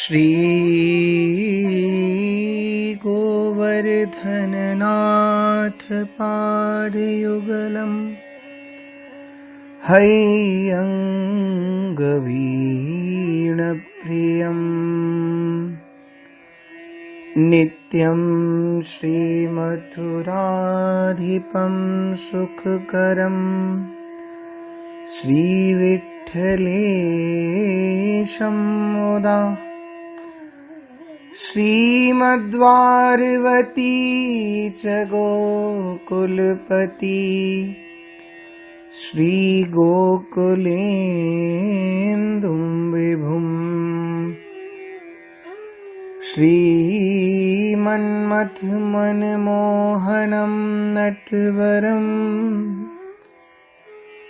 श्री गोवर्धननाथ पादयुगलम् हैयंगवीणप्रियम् नित्यं श्रीमथुराधिपं सुखकरं श्रीविठ्ठलेशं मुदा श्रीमद्वारवती च गोकुलपति श्रीगोकुलेन्दुं विभुम् श्रीमन्मथमनमोहनं नटवरं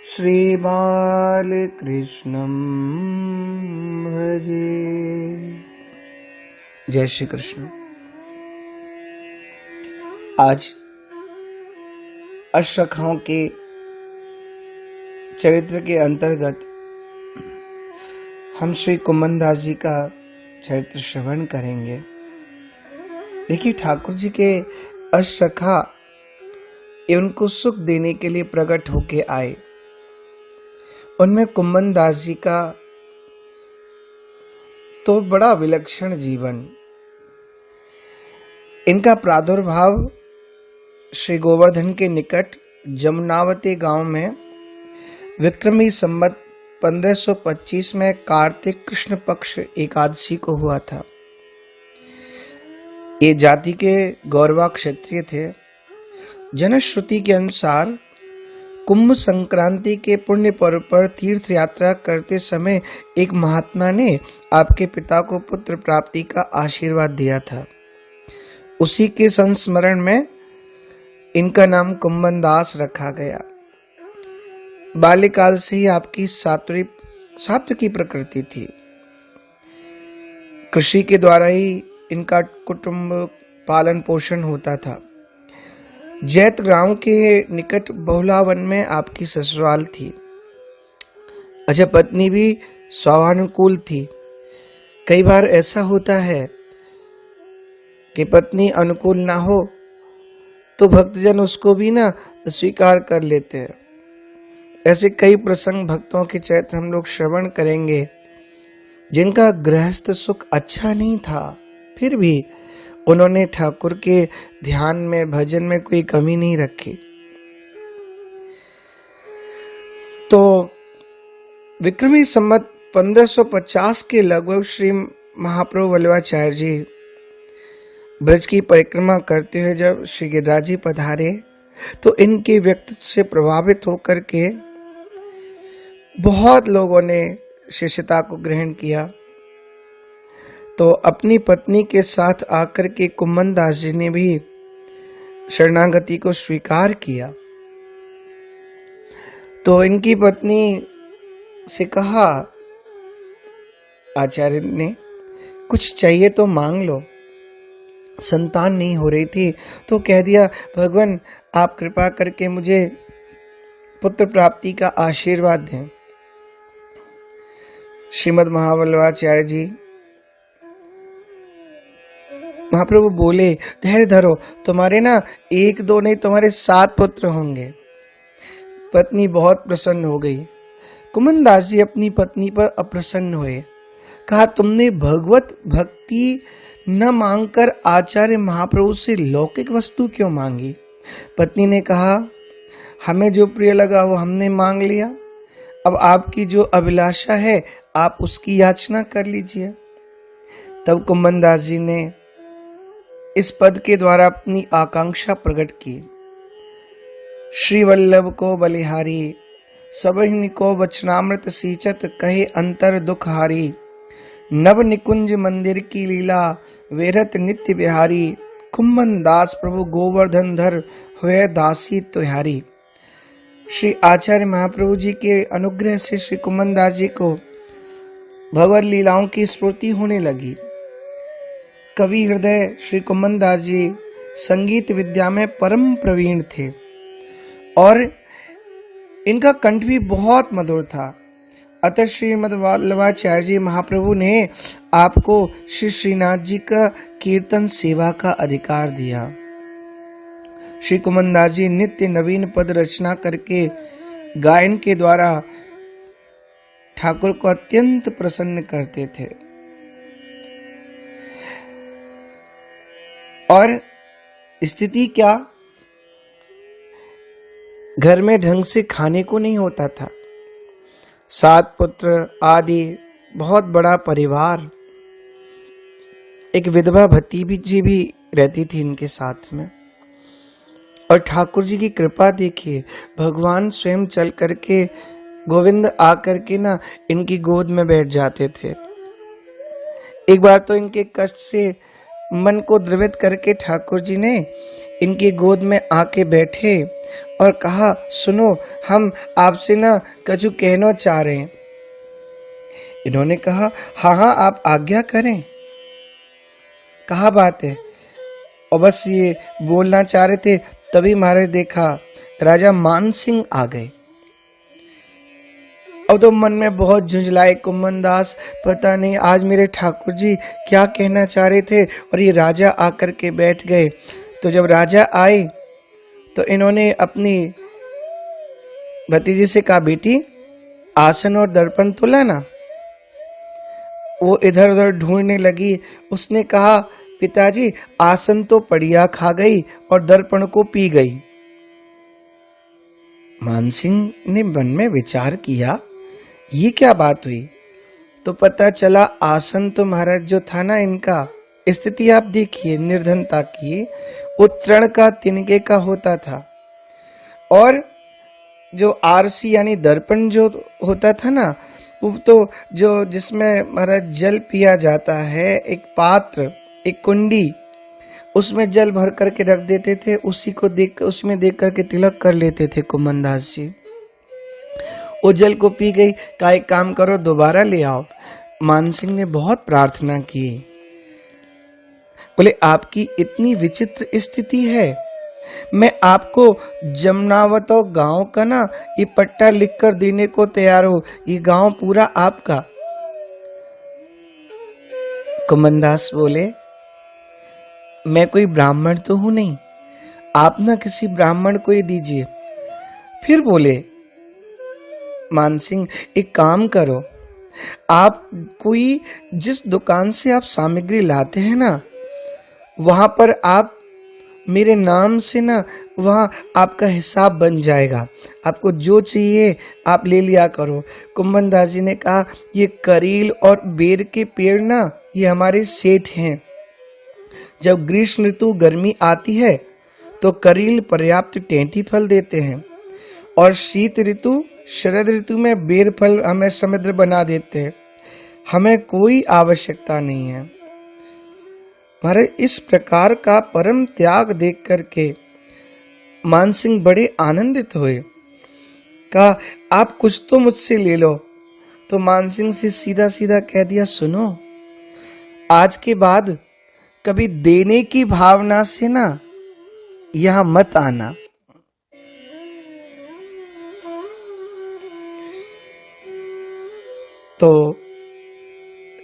श्रीबालकृष्णं भजे। जय श्री कृष्ण। आज अष्टसखाओं के चरित्र के अंतर्गत हम श्री कुम्भनदास जी का चरित्र श्रवण करेंगे। देखिए, ठाकुर जी के अष्टसखा उनको सुख देने के लिए प्रकट होके आए। उनमें कुम्भनदास जी का तो बड़ा विलक्षण जीवन। इनका प्रादुर्भाव श्री गोवर्धन के निकट जमुनावती गांव में विक्रमी संवत 1525 में कार्तिक कृष्ण पक्ष एकादशी को हुआ था। ये जाति के गौरवा क्षत्रिय थे। जनश्रुति के अनुसार कुंभ संक्रांति के पुण्य पर्व पर तीर्थ यात्रा करते समय एक महात्मा ने आपके पिता को पुत्र प्राप्ति का आशीर्वाद दिया था। उसी के संस्मरण में इनका नाम कुम्भनदास रखा गया। बाल्यकाल से ही आपकी सात्विकी प्रकृति थी। कृषि के द्वारा ही इनका कुटुंब पालन पोषण होता था। जैत गांव के निकट बहुलावन में आपकी ससुराल थी। अच्छा, पत्नी भी स्वाभानुकूल थी। कई बार ऐसा होता है कि पत्नी अनुकूल ना हो तो भक्तजन उसको भी ना स्वीकार कर लेते हैं। ऐसे कई प्रसंग भक्तों के चरित्र हम लोग श्रवण करेंगे जिनका गृहस्थ सुख अच्छा नहीं था, फिर भी उन्होंने ठाकुर के ध्यान में भजन में कोई कमी नहीं रखी। तो विक्रमी संवत 1550 के लगभग श्री महाप्रभु वल्लभाचार्य जी ब्रज की परिक्रमा करते हुए जब श्री गिरिराज जी पधारे तो इनके व्यक्तित्व से प्रभावित होकर के बहुत लोगों ने शिष्यता को ग्रहण किया। तो अपनी पत्नी के साथ आकर के कुम्भनदास जी ने भी शरणागति को स्वीकार किया। तो इनकी पत्नी से कहा, आचार्य ने, कुछ चाहिए तो मांग लो। संतान नहीं हो रही थी तो कह दिया, भगवान आप कृपा करके मुझे पुत्र प्राप्ति का आशीर्वाद दें। श्रीमद् महावल्लभाचार्य जी महाप्रभु बोले, धैर्य धरो, तुम्हारे ना एक दो नहीं तुम्हारे 7 पुत्र होंगे। पत्नी बहुत प्रसन्न हो गई। कुम्भनदास जी अपनी पत्नी पर अप्रसन्न हुए। कहा, तुमने भगवत भक्ति न मांगकर आचार्य महाप्रभु से लौकिक वस्तु क्यों मांगी? पत्नी ने कहा, हमें जो प्रिय लगा वो हमने मांग लिया। अब आपकी जो अभिलाषा है आप उसकी याचना कर लीजिए। तब कुम्भनदास जी ने इस पद के द्वारा अपनी आकांक्षा प्रकट की। श्री वल्लभ को बलिहारी, सबहिन को वचनामृत सींचत, कहे अंतर दुख हारी। नव निकुंज मंदिर की लीला, वेरत नित्य बिहारी। कुम्भनदास प्रभु गोवर्धन धर, हुए दासी तुहारी। श्री आचार्य महाप्रभु जी के अनुग्रह से श्री कुम्भनदास जी को भगवत लीलाओं की स्फूर्ति होने लगी। कवि हृदय श्री कुम्भनदास जी संगीत विद्या में परम प्रवीण थे और इनका कंठ भी बहुत मधुर था। अतः श्रीमद् वल्लभाचार्य जी महाप्रभु ने आपको श्री श्रीनाथ जी का कीर्तन सेवा का अधिकार दिया। श्री कुमनदास जी नित्य नवीन पद रचना करके गायन के द्वारा ठाकुर को अत्यंत प्रसन्न करते थे। और स्थिति क्या, घर में ढंग से खाने को नहीं होता था। 7 पुत्र आदि बहुत बड़ा परिवार, एक विधवा भतीजी भी रहती थी इनके साथ में। और ठाकुर जी की कृपा देखिए, भगवान स्वयं चल करके गोविंद आकर के ना इनकी गोद में बैठ जाते थे। एक बार तो इनके कष्ट से मन को द्रवित करके ठाकुर जी ने इनकी गोद में आके बैठे और कहा, सुनो हम आपसे ना कछु कहना चाह रहे हैं। इन्होंने कहा, हाँ हाँ आप आज्ञा करें, कहा बात है। और बस ये बोलना चाह रहे थे, तभी महाराज देखा राजा मानसिंह आ गए। अब तो मन में बहुत झुंझलाए कुमनदास, पता नहीं आज मेरे ठाकुर जी क्या कहना चाह रहे थे, और ये राजा आकर के बैठ गए। तो जब राजा आए तो इन्होंने अपनी भतीजी से कहा, बेटी आसन और दर्पण तो लाना। वो इधर उधर ढूंढने लगी। उसने कहा, पिताजी आसन तो पड़िया खा गई और दर्पण को पी गई। मानसिंह ने मन में विचार किया, ये क्या बात हुई। तो पता चला आसन तो महाराज जो था ना इनका, स्थिति आप देखिए निर्धनता की, वो तृण का तिनके का होता था। और जो आरसी यानी दर्पण जो होता था ना, वो तो जो जिसमें महाराज जल पिया जाता है, एक पात्र, एक कुंडी, उसमें जल भर करके रख देते थे। उसी को देख, उसमें देख करके तिलक कर लेते थे कुमनदास जी। वो जल को पी गई। का एक काम करो, दोबारा ले आओ। मानसिंह ने बहुत प्रार्थना की। बोले, आपकी इतनी विचित्र स्थिति है, मैं आपको जमनावतो गांव का ना ये पट्टा लिखकर देने को तैयार हूं। ये गांव पूरा आपका। कुमनदास बोले, मैं कोई ब्राह्मण तो हूं नहीं, आप ना किसी ब्राह्मण को ही दीजिए। फिर बोले मानसिंह, एक काम करो, आप कोई जिस दुकान से आप सामग्री लाते हैं ना, वहां पर आप मेरे नाम से ना वहां आपका हिसाब बन जाएगा। आपको जो चाहिए आप ले लिया करो। कुमनदास जी ने कहा, ये करील और बेर के पेड़ ना ये हमारे सेठ हैं। जब ग्रीष्म ऋतु गर्मी आती है तो करील पर्याप्त टेंटी फल देते हैं, और शीत ऋतु शरद ऋतु में बेर फल हमें समृद्ध बना देते हैं। हमें कोई आवश्यकता नहीं है। महाराज इस प्रकार का परम त्याग देख करके मानसिंह बड़े आनंदित हुए। कहा, आप कुछ तो मुझसे ले लो। तो मानसिंह से सीधा सीधा कह दिया, सुनो, आज के बाद कभी देने की भावना से ना यहां मत आना। तो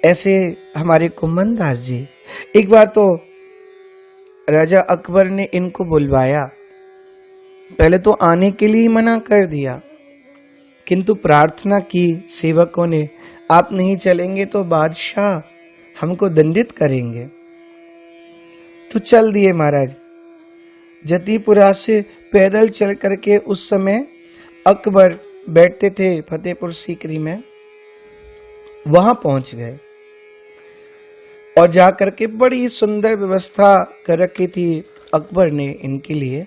ऐसे हमारे कुमनदास जी, एक बार तो राजा अकबर ने इनको बुलवाया। पहले तो आने के लिए मना कर दिया, किंतु प्रार्थना की सेवकों ने, आप नहीं चलेंगे तो बादशाह हमको दंडित करेंगे। तो चल दिए महाराज। जतीपुरा से पैदल चल करके उस समय अकबर बैठते थे फतेहपुर सीकरी में, वहां पहुंच गए और जाकर के बड़ी सुंदर व्यवस्था कर रखी थी अकबर ने इनके लिए।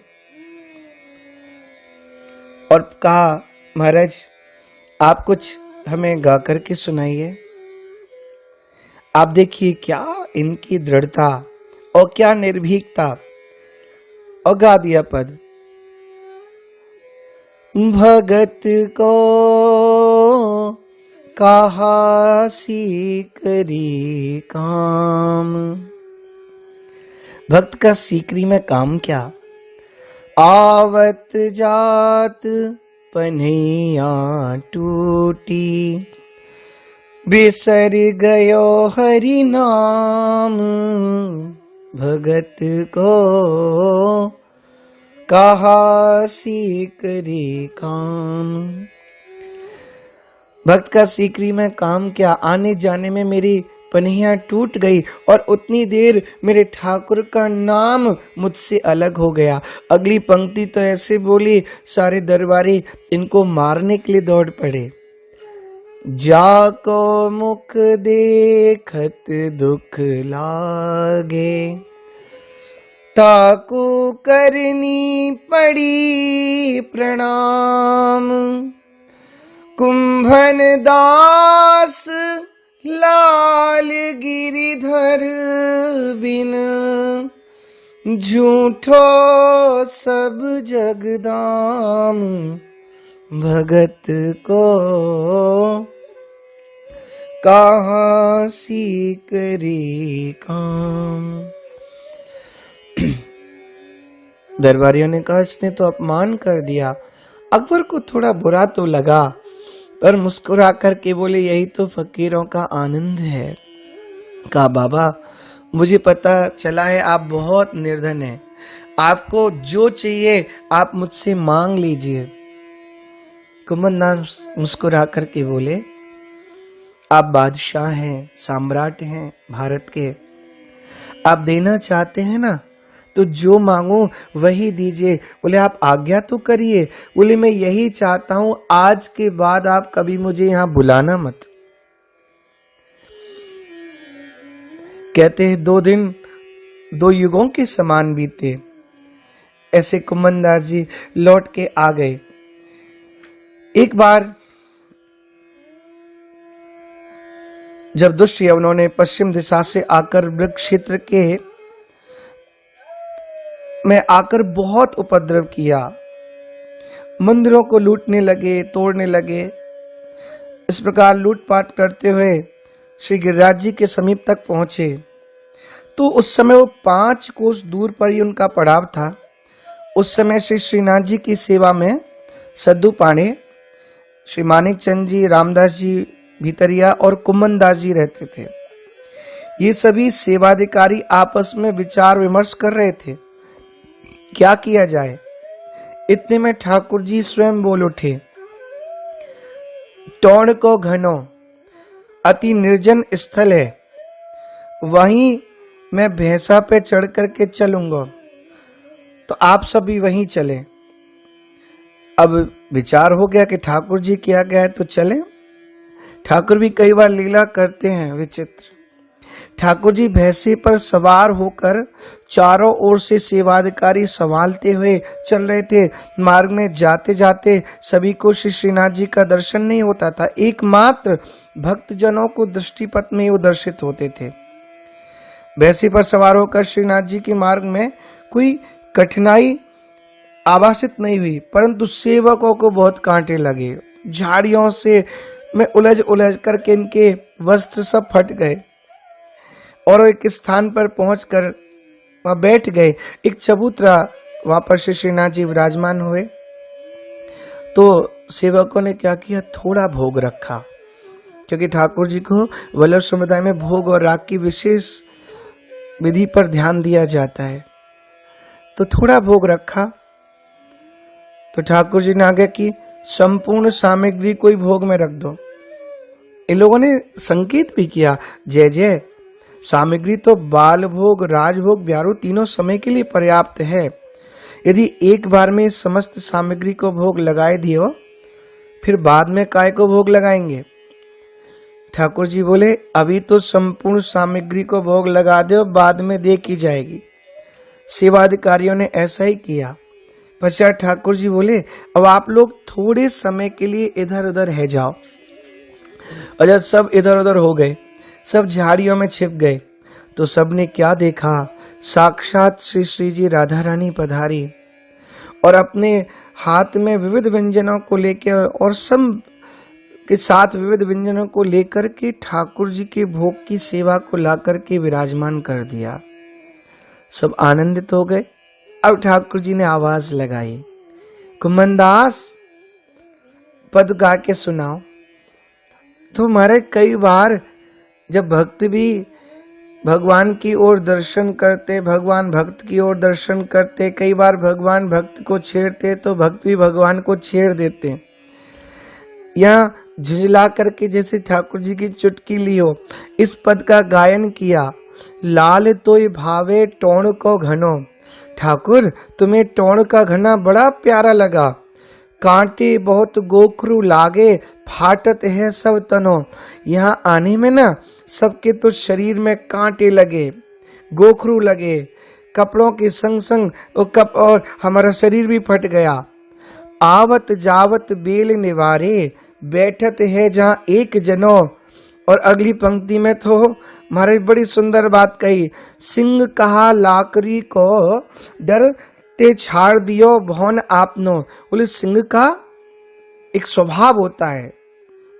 और कहा, महाराज आप कुछ हमें गा करके सुनाइए। आप देखिए क्या इनकी दृढ़ता और क्या निर्भीकता। और गा दिया पद, भगत को कहा सीकरी काम। भक्त का सीकरी में काम क्या? आवत जात पन्हैया टूटी। बिसर गयो हरि नाम, भगत को कहा सीकरी काम। भक्त का सीकरी में काम क्या, आने जाने में मेरी पनिया टूट गई और उतनी देर मेरे ठाकुर का नाम मुझसे अलग हो गया। अगली पंक्ति तो ऐसे बोली, सारे दरबारी इनको मारने के लिए दौड़ पड़े। जाको मुख देखत दुख लागे, ताकू करनी पड़ी प्रणाम। कुंभन दास लाल गिरिधर बिन, झूठो सब जगदाम। भगत को कहा सीकरी काम। दरबारियों ने कहा इसने तो अपमान कर दिया। अकबर को थोड़ा बुरा तो लगा, पर मुस्कुरा करके बोले यही तो फकीरों का आनंद है। कहा बाबा मुझे पता चला है आप बहुत निर्धन हैं, आपको जो चाहिए आप मुझसे मांग लीजिए। कुंभनदास मुस्कुरा करके बोले आप बादशाह हैं, सम्राट हैं भारत के, आप देना चाहते हैं ना तो जो मांगो वही दीजिए। बोले आप आज्ञा तो करिए। बोले मैं यही चाहता हूं आज के बाद आप कभी मुझे यहां बुलाना मत। कहते हैं 2 दिन 2 युगों के समान बीते। ऐसे कुंभनदास जी लौट के आ गए। एक बार जब दुष्ट यवनों ने पश्चिम दिशा से आकर वृक्ष क्षेत्र के में आकर बहुत उपद्रव किया, मंदिरों को लूटने लगे, तोड़ने लगे। इस प्रकार लूटपाट करते हुए श्री गिरिराज जी के समीप तक पहुंचे तो उस समय वो 5 कोस दूर पर ही उनका पड़ाव था। उस समय श्री श्रीनाथ जी की सेवा में सद्दू पांडे, श्री मानिक चंद जी, रामदास जी भीतरिया और कुंभनदास जी रहते थे। ये सभी सेवाधिकारी आपस में विचार विमर्श कर रहे थे क्या किया जाए। इतने में ठाकुर जी स्वयं बोल उठे, टौण को घनो अति निर्जन स्थल है, वहीं मैं भैंसा पे चढ़ करके चलूंगा, तो आप सभी वहीं चले। अब विचार हो गया कि ठाकुर जी किया गया है तो चले। ठाकुर भी कई बार लीला करते हैं विचित्र। ठाकुर जी भैंसे पर सवार होकर चारों ओर से सेवाधिकारी संभालते हुए चल रहे थे। मार्ग में जाते जाते सभी को श्री श्रीनाथ जी का दर्शन नहीं होता था, एकमात्र भक्तजनों को दृष्टिपथ में वो दर्शित होते थे। भैंसे पर सवार होकर श्रीनाथ जी के मार्ग में कोई कठिनाई आभासित नहीं हुई, परंतु सेवकों को बहुत कांटे लगे। झाड़ियों से में उलझ उलझ करके इनके वस्त्र सब फट गए और एक स्थान पर पहुंचकर वहां बैठ गए। एक चबूतरा वहां पर श्रीनाथ जी विराजमान हुए तो सेवकों ने क्या किया, थोड़ा भोग रखा, क्योंकि ठाकुर जी को वल्लभ समुदाय में भोग और राग की विशेष विधि पर ध्यान दिया जाता है। तो थोड़ा भोग रखा तो ठाकुर जी ने आगे की संपूर्ण सामग्री कोई भोग में रख दो। इन लोगों ने संकेत भी किया, जय जय, सामग्री तो बाल भोग, राजभोग, ब्यारू तीनों समय के लिए पर्याप्त है। यदि एक बार में समस्त सामग्री को भोग लगाए दियो, फिर बाद में काय को भोग लगाएंगे। ठाकुर जी बोले अभी तो संपूर्ण सामग्री को भोग लगा दो, बाद में देखी जाएगी। सेवाधिकारियों ने ऐसा ही किया। पश्चात ठाकुर जी बोले अब आप लोग थोड़े समय के लिए इधर उधर है जाओ। और जब सब इधर उधर हो गए, सब झाड़ियों में छिप गए, तो सबने क्या देखा, साक्षात श्री श्री जी राधा रानी पधारी और अपने हाथ में विविध व्यंजनों को लेकर और सब के साथ विविध व्यंजनों को लेकर के ठाकुर जी के भोग की सेवा को लाकर के विराजमान कर दिया। सब आनंदित हो गए। अब ठाकुर जी ने आवाज लगाई, कुंभनदास पद गा के सुनाओ। तो महाराज कई बार जब भक्त भी भगवान की ओर दर्शन करते, भगवान भक्त की ओर दर्शन करते, कई बार भगवान भक्त को छेड़ते तो भक्त भी भगवान को छेड़ देते। यहाँ झुंझला करके जैसे ठाकुर जी की चुटकी ली हो, इस पद का गायन किया। लाल तोय भावे टोण को घनो, ठाकुर तुम्हें टोण का घना बड़ा प्यारा लगा। कांटे बहुत गोखरू लागे, फाटत है सब तनो। यहाँ आने में ना सबके तो शरीर में कांटे लगे, गोखरू लगे, कपड़ों के संग संग और हमारा शरीर भी फट गया। आवत जावत बेल निवारे, बैठत है जहाँ एक जनो। और अगली पंक्ति में तो महाराज बड़ी सुंदर बात कही, सिंह कहा लाकरी को डर ते छाड़ दियो भवन आपनो। बोले सिंह का एक स्वभाव होता है,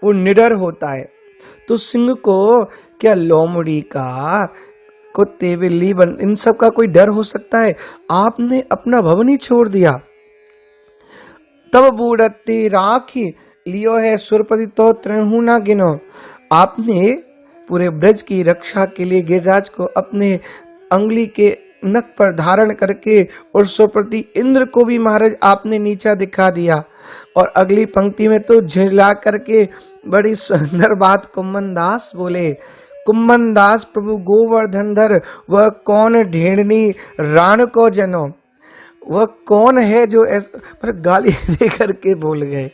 वो निडर होता है, तो सिंह को क्या लोमड़ी का, कुत्ते बिल्ली इन सब का कोई डर हो सकता है? आपने अपना भवन ही छोड़ दिया। तब बूढ़ती राखी लियो है सुरपति तो त्रिहु ना गिनो। आपने पूरे ब्रज की रक्षा के लिए गिरिराज को अपने अंगुली के नख पर धारण करके और सुरपति इंद्र को भी महाराज आपने नीचा दिखा दिया। और अगली पंक्ति में तो झिझला करके बड़ी सुंदर बात कुम्मन दास बोले। कुम्मन दास प्रभु गोवर्धन धर, वह कौन ढेड़नी राण को जनो। वह कौन है जो पर गाली दे करके बोल गए।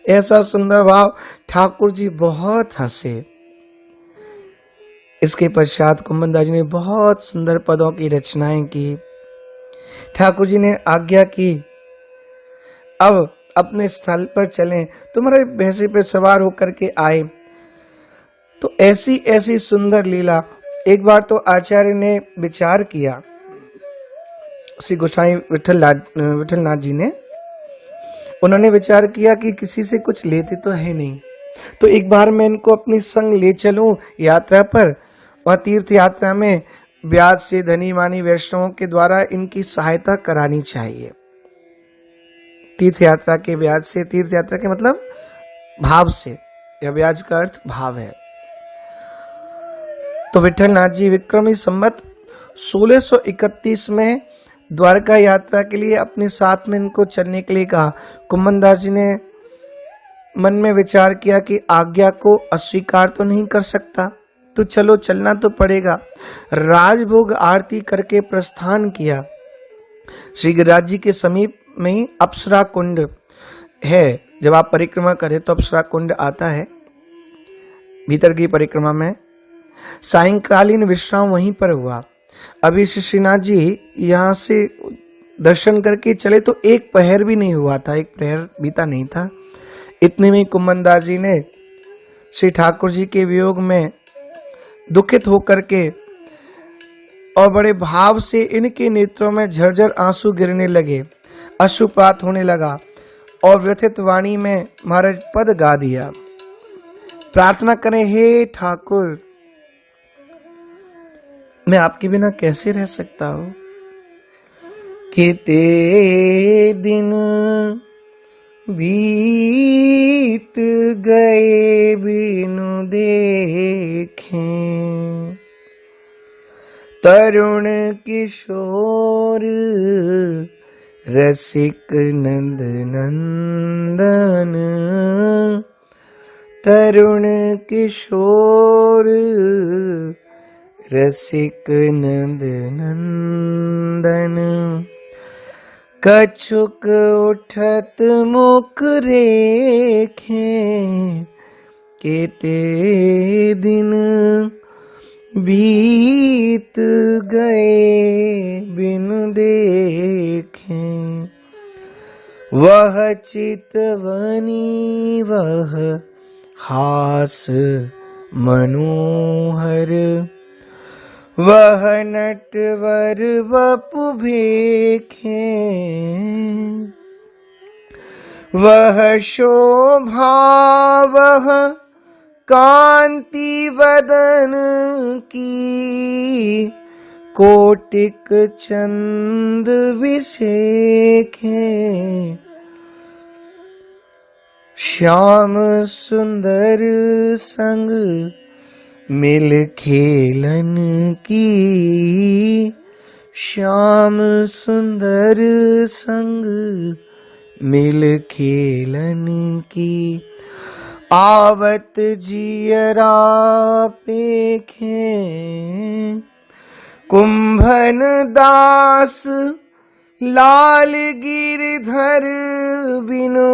ऐसा सुंदर भाव, ठाकुर जी बहुत हंसे। इसके पश्चात कुम्मन दास जी ने बहुत सुंदर पदों की रचनाएं की। ठाकुर जी ने आज्ञा की अब अपने स्थल पर चलें। तुम्हारे भैंसे पे सवार होकर के आए। तो ऐसी ऐसी सुंदर लीला। एक बार तो आचार्य ने विचार किया, श्री गोसाई विठलनाथ जी ने, उन्होंने विचार किया कि किसी से कुछ लेते तो है नहीं, तो एक बार मैं इनको अपनी संग ले चलूं यात्रा पर। वह तीर्थ यात्रा में ब्याज से धनी मानी वैष्णवों के द्वारा इनकी सहायता करानी चाहिए। तीर्थ यात्रा के ब्याज से, तीर्थ यात्रा के मतलब भाव से, या ब्याज का अर्थ भाव है। तो विठलनाथ जी विक्रमी संवत 1631 में द्वारका यात्रा के लिए अपने साथ में इनको चलने के लिए कहा। कुम्मन दास जी ने मन में विचार किया कि आज्ञा को अस्वीकार तो नहीं कर सकता, तो चलो चलना तो पड़ेगा। राजभोग आरती करके प्रस्थान किया। श्री गिरिराज जी के समीप में ही अप्सरा कुंड है। जब आप परिक्रमा करें तो अप्सरा कुंड आता है भीतर की परिक्रमा में। सायंकालीन विश्राम वहीं पर हुआ। अभी श्रीनाथ जी यहाँ से दर्शन करके चले तो एक पहर भी नहीं हुआ था, एक पहर बीता नहीं था। इतने में कुम्मन दास जी ने श्री ठाकुर जी के वियोग में दुखित होकर के और बड़े भाव से इनके नेत्रों में झरझर आंसू गिरने लगे, अश्रुपात होने लगा और व्यथित वाणी में महाराज पद गा दिया। प्रार्थना करें, हे ठाकुर मैं आपके बिना कैसे रह सकता हूं। कितने दिन बीत गए बिनु देखे, तरुण किशोर रसिक नंद नंदन। तरुण किशोर रसिक नंद नंदन। कछुक उठत मुख रेखे, केते दिन बीत गए बिनु देखे। वह चितवनी वह हास मनोहर, वह नटवर वपु भेखे। वह शोभा वह कांति वदन की, कोटिक चंद विशेखे। श्याम सुंदर संग मिल खेलन की, श्याम सुंदर संग मिल खेलन की, आवत जियरा पेखे कुंभन दास, लाल गिरधर बिनु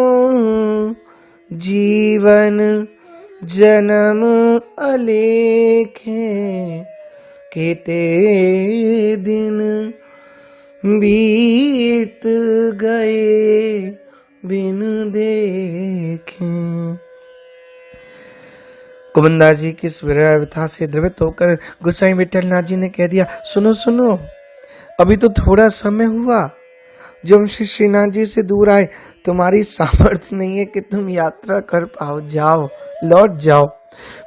जीवन जन्म अलेखे, केते दिन बीत गए बिन देखे। कुमनदास जी की इस विरह व्यथा से द्रवित होकर गोसाई विठलनाथ जी ने कह दिया, सुनो सुनो, अभी तो थोड़ा समय हुआ जो हम श्री श्रीनाथ जी से दूर आए, तुम्हारी सामर्थ्य नहीं है कि तुम यात्रा कर पाओ, जाओ लौट जाओ।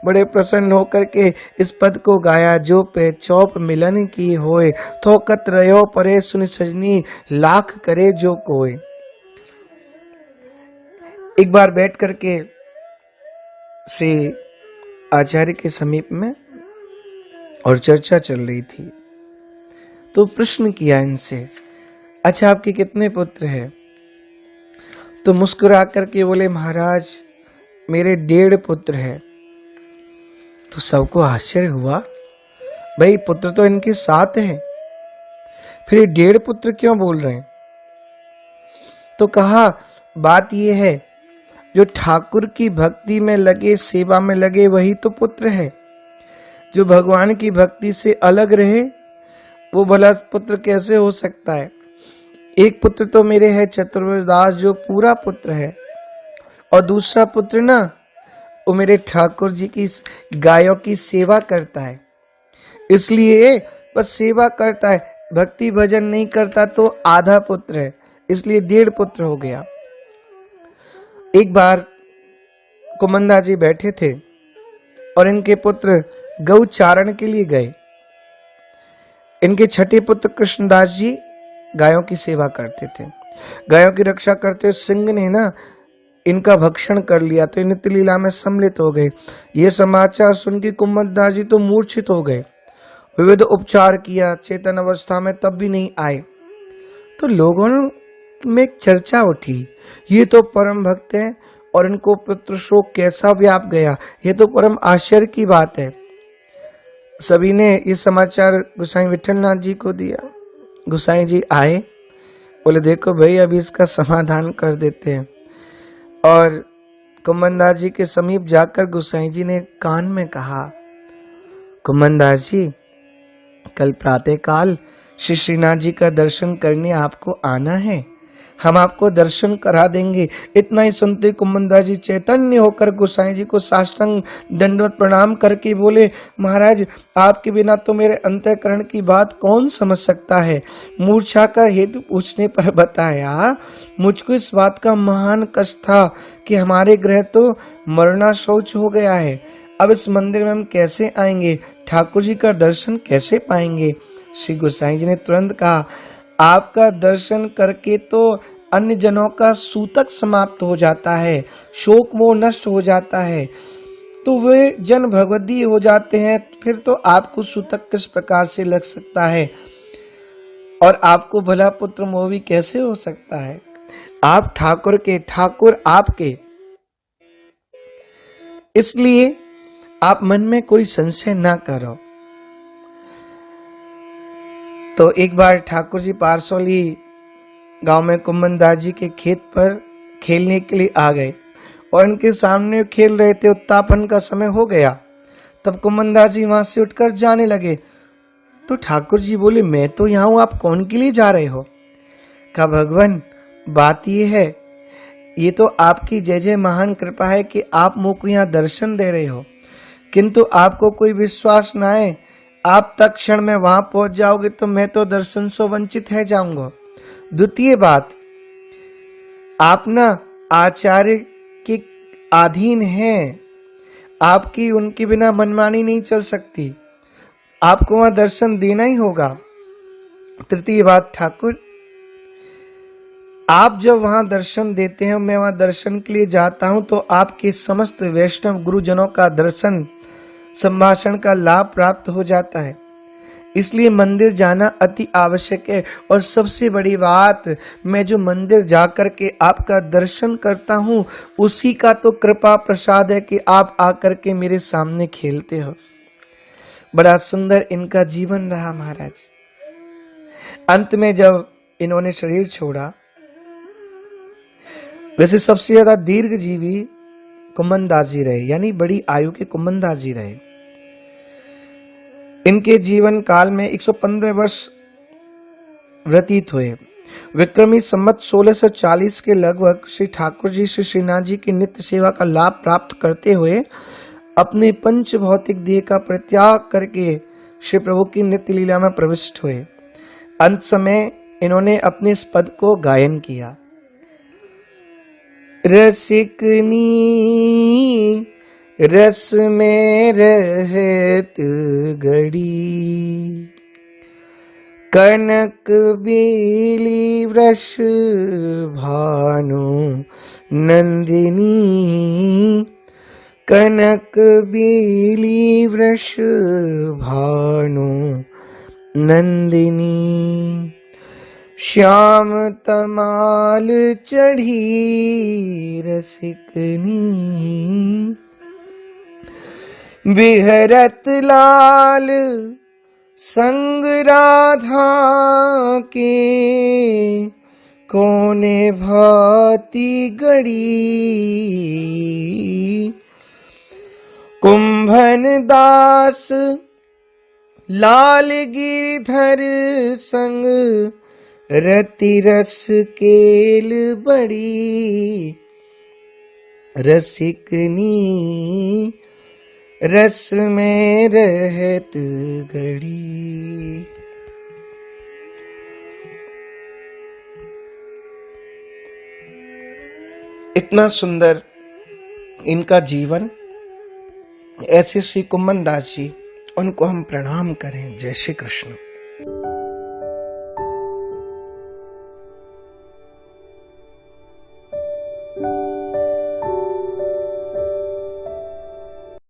बड़े प्रसन्न होकर के इस पद को गाया, जो पे चौप मिलन की होए, थोकत रहो परे सुन सजनी, लाख करे जो कोई। एक बार बैठ करके श्री आचार्य के समीप में और चर्चा चल रही थी, तो प्रश्न किया इनसे, अच्छा आपके कितने पुत्र हैं? तो मुस्कुरा करके बोले, महाराज मेरे 1.5 पुत्र हैं। तो सबको आश्चर्य हुआ, भाई पुत्र तो इनके 7 हैं, फिर 1.5 पुत्र क्यों बोल रहे हैं? तो कहा बात यह है, जो ठाकुर की भक्ति में लगे, सेवा में लगे, वही तो पुत्र है। जो भगवान की भक्ति से अलग रहे वो भला पुत्र कैसे हो सकता है? एक पुत्र तो मेरे है चतुर्वेदास, जो पूरा पुत्र है, और दूसरा पुत्र ना वो मेरे ठाकुर जी की गायों की सेवा करता है, इसलिए बस सेवा करता है, भक्ति भजन नहीं करता, तो आधा पुत्र है, इसलिए 1.5 पुत्र हो गया। एक बार कुमनदास जी बैठे थे और इनके पुत्र गौ चारण के लिए गए। इनके छठे पुत्र कृष्णदास जी गायों की सेवा करते थे, गायों की रक्षा करते। सिंह ने ना इनका भक्षण कर लिया तो नित्य लीला में सम्मिलित हो गए। ये समाचार सुन के कुमनदास जी तो मूर्छित हो गए, विविध उपचार किया, चेतन अवस्था में तब भी नहीं आए। तो लोगों में एक चर्चा उठी, ये तो परम भक्त हैं और इनको पुत्र शोक कैसा व्याप गया, ये तो परम आश्चर्य की बात है। सभी ने ये समाचार गोसाई विठलनाथ जी को दिया। गोसाई जी आए, बोले देखो भाई अभी इसका समाधान कर देते हैं। और कुमनदास जी के समीप जाकर गोसाई जी ने कान में कहा, कुमनदास जी कल प्रातः काल श्री श्रीनाथ जी का दर्शन करने आपको आना है, हम आपको दर्शन करा देंगे। इतना ही सुनते कुमनदास जी चैतन्य होकर गोसाई जी को साष्टांग दंडवत प्रणाम करके बोले, महाराज आपके बिना तो मेरे अंतःकरण की बात कौन समझ सकता है। मूर्छा का हेतु पूछने पर बताया, मुझको इस बात का महान कष्ट था कि हमारे ग्रह तो मरना शौच हो गया है। अब इस मंदिर में हम कैसे आएंगे, ठाकुर जी का दर्शन कैसे पाएंगे। श्री गोसाई जी ने तुरंत कहा, आपका दर्शन करके तो अन्य जनों का सूतक समाप्त हो जाता है, शोक मोह नष्ट हो जाता है, तो वे जन भगवदी हो जाते हैं, फिर तो आपको सूतक किस प्रकार से लग सकता है और आपको भला पुत्र मोह भी कैसे हो सकता है। आप ठाकुर के, ठाकुर आपके, इसलिए आप मन में कोई संशय ना करो। तो एक बार ठाकुर जी पारसौली गांव में कुमनदास जी के खेत पर खेलने के लिए आ गए और इनके सामने खेल रहे थे। उत्तापन का समय हो गया, तब कुमनदास जी वहां से उठकर जाने लगे। तो ठाकुर जी बोले, मैं तो यहाँ हूं, आप कौन के लिए जा रहे हो। कहा, भगवान बात ये है, ये तो आपकी जय जय महान कृपा है कि आप मुझ को यहाँ दर्शन दे रहे हो, किंतु आपको कोई विश्वास ना है, आप तक क्षण में वहां पहुंच जाओगे तो मैं तो दर्शन से वंचित है जाऊंगा। द्वितीय बात, आप ना आचार्य के अधीन हैं, आपकी उनके बिना मनमानी नहीं चल सकती, आपको वहां दर्शन देना ही होगा। तृतीय बात, ठाकुर आप जब वहां दर्शन देते हैं, मैं वहां दर्शन के लिए जाता हूं, तो आपके समस्त वैष्णव गुरुजनों का दर्शन संभाषण का लाभ प्राप्त हो जाता है। इसलिए मंदिर जाना अति आवश्यक है। और सबसे बड़ी बात, मैं जो मंदिर जाकर के आपका दर्शन करता हूं, उसी का तो कृपा प्रसाद है कि आप आकर के मेरे सामने खेलते हो। बड़ा सुंदर इनका जीवन रहा महाराज। अंत में जब इन्होंने शरीर छोड़ा, वैसे सबसे ज्यादा दीर्घजीवी कुमनदास जी रहे, यानी बड़ी आयु के कुमनदास जी रहे। इनके जीवन काल में 115 वर्ष व्यतीत हुए। विक्रमी संवत 1640 के लगभग श्री ठाकुर जी श्री श्रीनाथ जी की नित्य सेवा का लाभ प्राप्त करते हुए अपने पंच भौतिक देह का परित्याग करके श्री प्रभु की नित्य लीला में प्रविष्ट हुए। अंत समय इन्होंने अपने इस पद को गायन किया। रसिकनी रस में रहत गड़ी, कनक बेली वृष भानु नंदिनी, कनक बेली वृष भानु नंदिनी, श्याम तमाल चढ़ी रसिकनी, बिहरत लाल संग राधा के, कोने भाती गड़ी, कुंभन दास लाल गिरधर संग, रति रस केल बड़ी, रसिकनी रस में रहत गड़ी। इतना सुंदर इनका जीवन। ऐसे श्री कुमनदास जी, उनको हम प्रणाम करें। जय श्री कृष्ण।